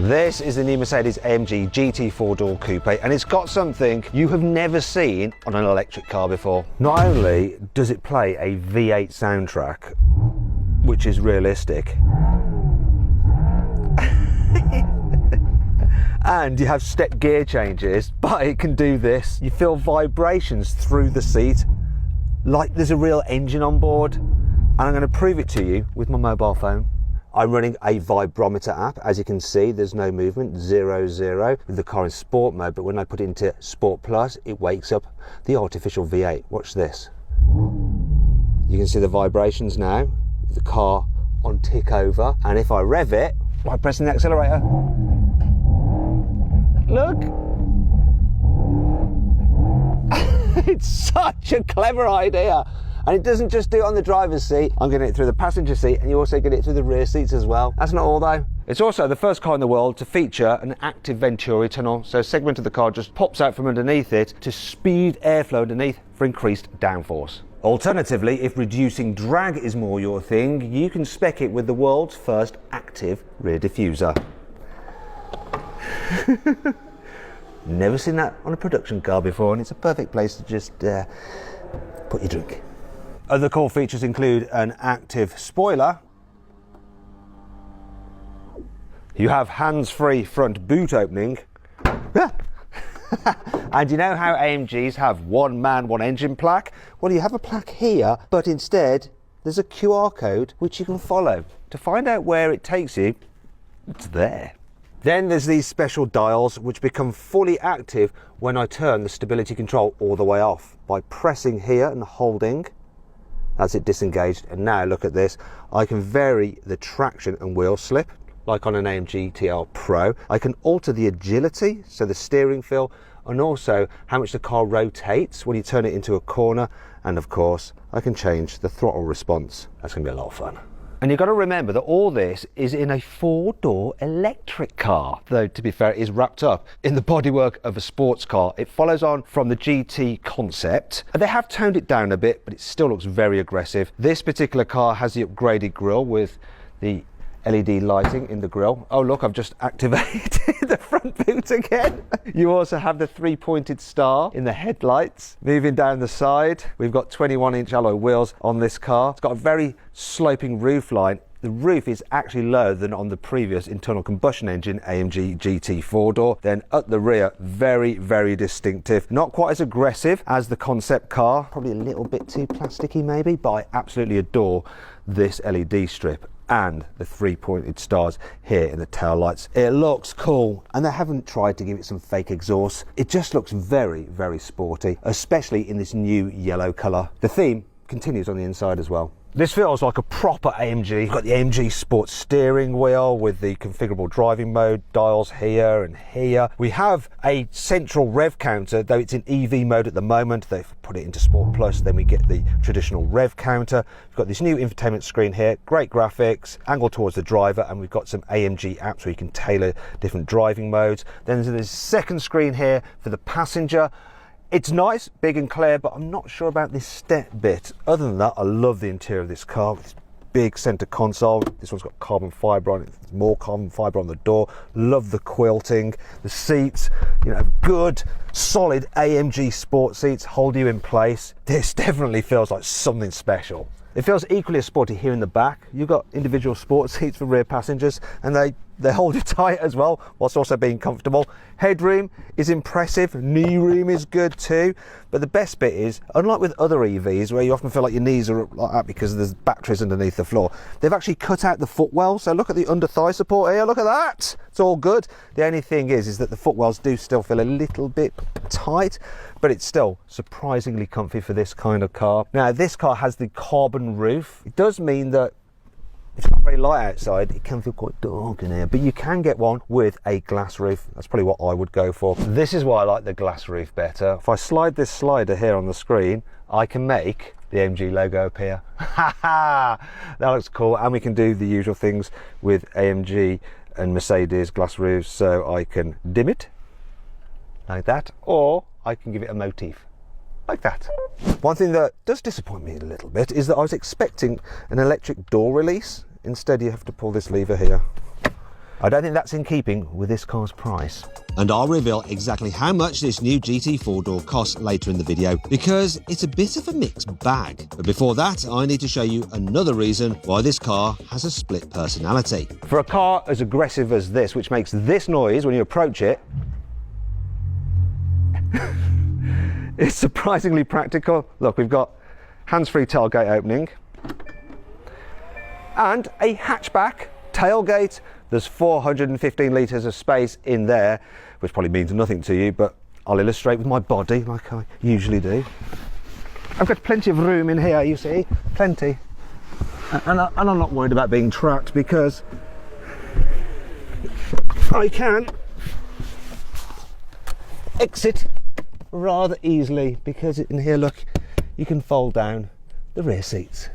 This is the new Mercedes-AMG GT 4-door coupe, and it's got something you have never seen on an electric car before. Not only does it play a V8 soundtrack, which is realistic, and you have step gear changes, but it can do this. You feel vibrations through the seat, like there's a real engine on board. And I'm going to prove it to you with my mobile phone. I'm running a vibrometer app. As you can see, there's no movement, 0, 0, with the car in sport mode, but when I put it into Sport Plus, it wakes up the artificial V8. Watch this. You can see the vibrations now, with the car on tick over, and if I rev it by pressing the accelerator, look. It's such a clever idea. And it doesn't just do it on the driver's seat, I'm getting it through the passenger seat, and you also get it through the rear seats as well. That's not all though. It's also the first car in the world to feature an active Venturi tunnel, so a segment of the car just pops out from underneath it to speed airflow underneath for increased downforce. Alternatively, if reducing drag is more your thing, you can spec it with the world's first active rear diffuser. Never seen that on a production car before, and it's a perfect place to just put your drink. Other core features include an active spoiler. You have hands-free front boot opening. And you know how AMGs have one man, one engine plaque? Well, you have a plaque here, but instead there's a QR code which you can follow. To find out where it takes you, it's there. Then there's these special dials which become fully active when I turn the stability control all the way off by pressing here and holding. As it disengaged, and now look at this, I can vary the traction and wheel slip like on an AMG TR Pro. I can alter the agility, so the steering feel, and also how much the car rotates when you turn it into a corner, and of course I can change the throttle response. That's going to be a lot of fun. And you've got to remember that all this is in a 4-door electric car, though to be fair, it is wrapped up in the bodywork of a sports car. It follows on from the GT concept. They have toned it down a bit, but it still looks very aggressive. This particular car has the upgraded grille with the LED lighting in the grille. Oh look, I've just activated the front boot again. You also have the 3-pointed star in the headlights. Moving down the side, we've got 21-inch alloy wheels on this car. It's got a very sloping roof line. The roof is actually lower than on the previous internal combustion engine AMG GT 4-door. Then at the rear, very, very distinctive. Not quite as aggressive as the concept car. Probably a little bit too plasticky maybe, but I absolutely adore this LED strip and the 3-pointed stars here in the tail lights. It looks cool, and they haven't tried to give it some fake exhaust. It just looks very, very sporty, especially in this new yellow colour. The theme continues on the inside as well. This feels like a proper AMG. You've got the AMG Sports steering wheel with the configurable driving mode dials here and here. We have a central rev counter, though it's in EV mode at the moment. They've put it into Sport Plus, then we get the traditional rev counter. We've got this new infotainment screen here, great graphics, angle towards the driver, and we've got some AMG apps where you can tailor different driving modes. Then there's a second screen here for the passenger. It's nice, big and clear, but I'm not sure about this step bit. Other than that, I love the interior of this car. This big center console. This one's got carbon fiber on it. There's more carbon fiber on the door. Love the quilting. The seats, you know, good, solid AMG sport seats hold you in place. This definitely feels like something special. It feels equally as sporty here in the back. You've got individual sports seats for rear passengers, and they hold you tight as well, whilst also being comfortable. Headroom is impressive, knee room is good too, but the best bit is, unlike with other EVs where you often feel like your knees are like that because there's batteries underneath the floor, they've actually cut out the footwell, so look at the under thigh support here, look at that, it's all good. The only thing is that the footwells do still feel a little bit tight, but it's still surprisingly comfy for this kind of car. Now this car has the carbon roof. It does mean that it's not very light outside, it can feel quite dark in here, but you can get one with a glass roof. That's probably what I would go for. This is why I like the glass roof better. If I slide this slider here on the screen, I can make the AMG logo appear. That looks cool, and we can do the usual things with AMG and Mercedes glass roofs, so I can dim it like that, or I can give it a motif like that. One thing that does disappoint me a little bit is that I was expecting an electric door release. Instead you have to pull this lever here. I don't think that's in keeping with this car's price. And I'll reveal exactly how much this new GT 4-door costs later in the video, because it's a bit of a mixed bag. But before that, I need to show you another reason why this car has a split personality. For a car as aggressive as this, which makes this noise when you approach it, it's surprisingly practical. Look, we've got hands-free tailgate opening and a hatchback tailgate. There's 415 litres of space in there, which probably means nothing to you, but I'll illustrate with my body like I usually do. I've got plenty of room in here, you see, plenty. And I'm not worried about being trapped because I can exit rather easily, because in here, look, you can fold down the rear seats.